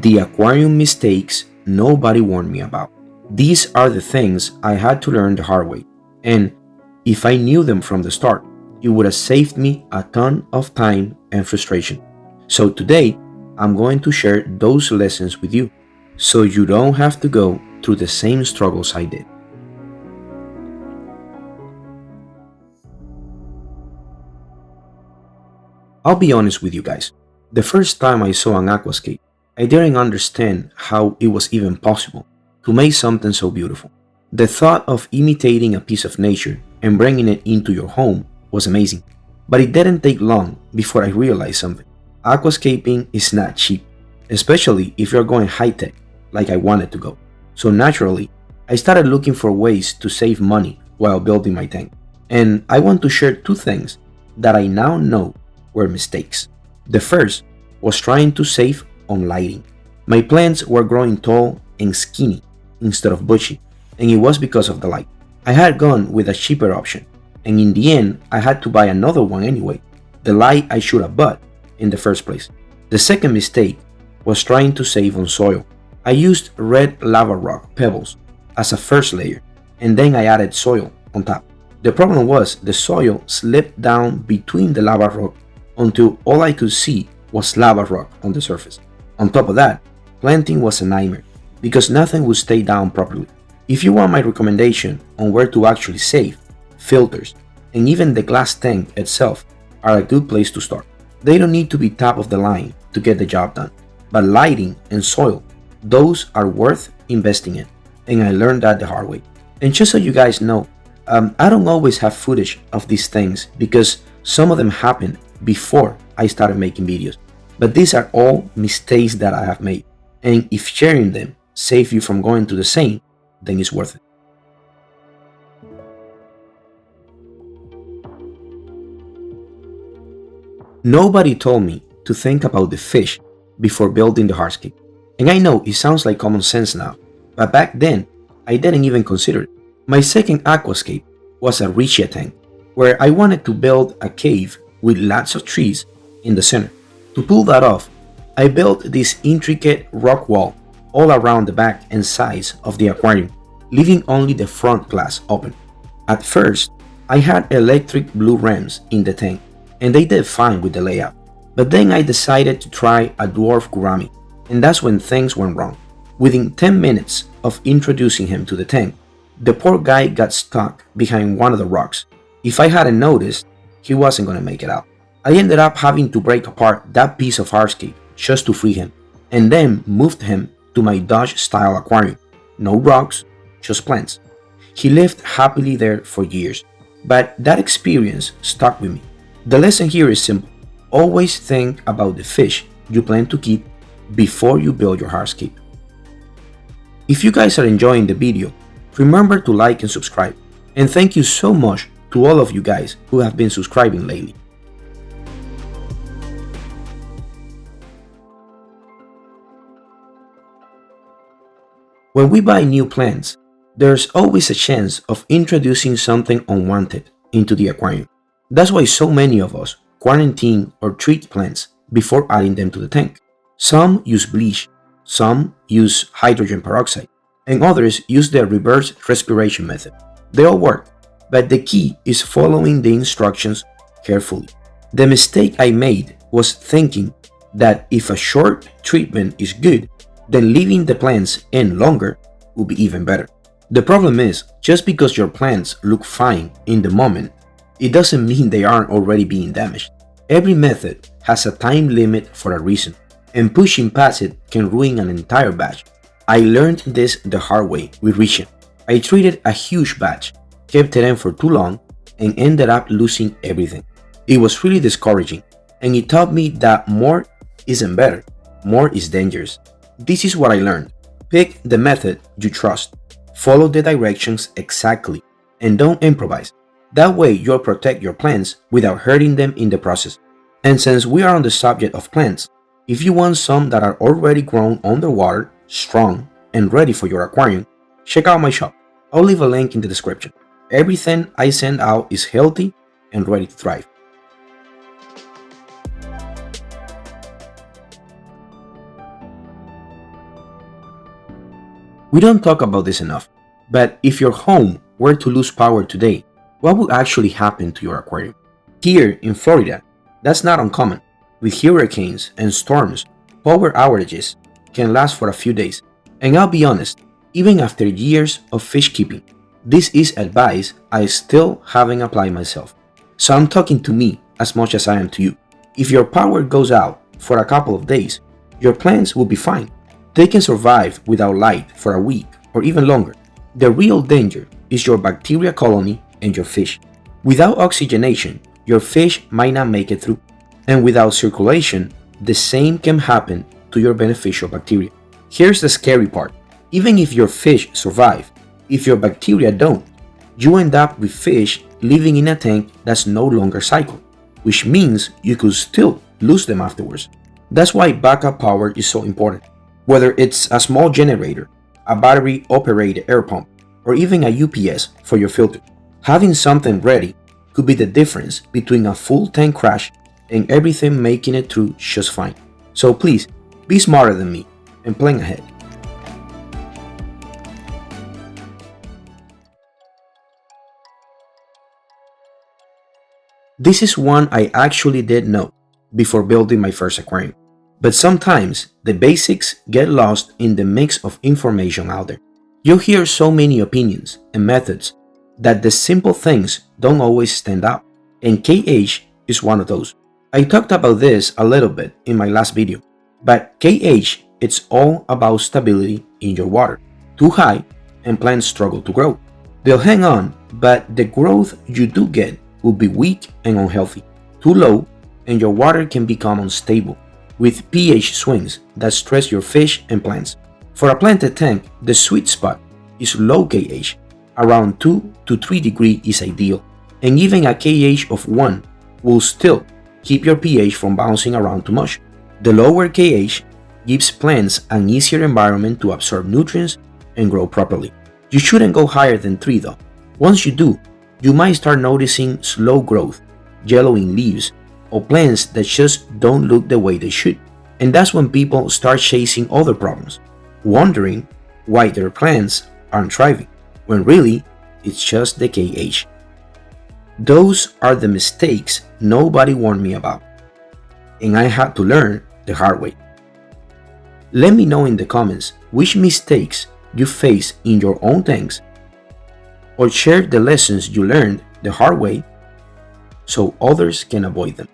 The aquarium mistakes nobody warned me about. These are the things I had to learn the hard way, and if I knew them from the start, it would have saved me a ton of time and frustration. So today, I'm going to share those lessons with you, so you don't have to go through the same struggles I did. I'll be honest with you guys. The first time I saw an aquascape, I didn't understand how it was even possible to make something so beautiful. The thought of imitating a piece of nature and bringing it into your home was amazing. But it didn't take long before I realized something. Aquascaping is not cheap, especially if you're going high tech like I wanted to go. So naturally, I started looking for ways to save money while building my tank. And I want to share two things that I now know were mistakes. The first was trying to save on lighting. My plants were growing tall and skinny instead of bushy, and it was because of the light. I had gone with a cheaper option, and in the end, I had to buy another one anyway, the light I should have bought in the first place. The second mistake was trying to save on soil. I used red lava rock pebbles as a first layer, and then I added soil on top. The problem was the soil slipped down between the lava rock until all I could see was lava rock on the surface. On top of that, planting was a nightmare because nothing would stay down properly. If you want my recommendation on where to actually save, filters, and even the glass tank itself are a good place to start. They don't need to be top of the line to get the job done, but lighting and soil, those are worth investing in, and I learned that the hard way. And just so you guys know, I don't always have footage of these things because some of them happened before I started making videos. But these are all mistakes that I have made, and if sharing them saves you from going through the same, then it's worth it. Nobody told me to think about the fish before building the hardscape. And I know it sounds like common sense now, but back then, I didn't even consider it. My second aquascape was a Richia tank, where I wanted to build a cave with lots of trees in the center. To pull that off, I built this intricate rock wall all around the back and sides of the aquarium, leaving only the front glass open. At first, I had electric blue ramps in the tank, and they did fine with the layout. But then I decided to try a dwarf gourami, and that's when things went wrong. Within 10 minutes of introducing him to the tank, the poor guy got stuck behind one of the rocks. If I hadn't noticed, he wasn't going to make it out. I ended up having to break apart that piece of hardscape just to free him, and then moved him to my Dutch-style aquarium. No rocks, just plants. He lived happily there for years, but that experience stuck with me. The lesson here is simple. Always think about the fish you plan to keep before you build your hardscape. If you guys are enjoying the video, remember to like and subscribe. And thank you so much to all of you guys who have been subscribing lately. When we buy new plants, there's always a chance of introducing something unwanted into the aquarium. That's why so many of us quarantine or treat plants before adding them to the tank. Some use bleach, some use hydrogen peroxide, and others use the reverse respiration method. They all work, but the key is following the instructions carefully. The mistake I made was thinking that if a short treatment is good, then leaving the plants in longer will be even better. The problem is, just because your plants look fine in the moment, it doesn't mean they aren't already being damaged. Every method has a time limit for a reason, and pushing past it can ruin an entire batch. I learned this the hard way with Richia. I treated a huge batch, kept it in for too long, and ended up losing everything. It was really discouraging, and it taught me that more isn't better, more is dangerous. This is what I learned. Pick the method you trust, follow the directions exactly, and don't improvise. That way you'll protect your plants without hurting them in the process. And since we are on the subject of plants, if you want some that are already grown underwater, strong, and ready for your aquarium, check out my shop. I'll leave a link in the description. Everything I send out is healthy and ready to thrive. We don't talk about this enough, but if your home were to lose power today, what would actually happen to your aquarium? Here in Florida, that's not uncommon. With hurricanes and storms, power outages can last for a few days. And I'll be honest, even after years of fish keeping, this is advice I still haven't applied myself. So I'm talking to me as much as I am to you. If your power goes out for a couple of days, your plants will be fine. They can survive without light for a week or even longer. The real danger is your bacteria colony and your fish. Without oxygenation, your fish might not make it through. And without circulation, the same can happen to your beneficial bacteria. Here's the scary part. Even if your fish survive, if your bacteria don't, you end up with fish living in a tank that's no longer cycled, which means you could still lose them afterwards. That's why backup power is so important. Whether it's a small generator, a battery-operated air pump, or even a UPS for your filter, having something ready could be the difference between a full tank crash and everything making it through just fine. So please, be smarter than me and plan ahead. This is one I actually did know before building my first aquarium. But sometimes the basics get lost in the mix of information out there. You'll hear so many opinions and methods that the simple things don't always stand out, and KH is one of those. I talked about this a little bit in my last video, but KH, it's all about stability in your water. Too high and plants struggle to grow. They'll hang on, but the growth you do get will be weak and unhealthy. Too low and your water can become unstable, with pH swings that stress your fish and plants. For a planted tank, the sweet spot is low KH. Around 2 to 3 degrees is ideal, and even a KH of 1 will still keep your pH from bouncing around too much. The lower KH gives plants an easier environment to absorb nutrients and grow properly. You shouldn't go higher than 3 though. Once you do, you might start noticing slow growth, yellowing leaves, or plants that just don't look the way they should. And that's when people start chasing other problems, wondering why their plants aren't thriving, when really it's just the KH. Those are the mistakes nobody warned me about, and I had to learn the hard way. Let me know in the comments which mistakes you face in your own tanks, or share the lessons you learned the hard way so others can avoid them.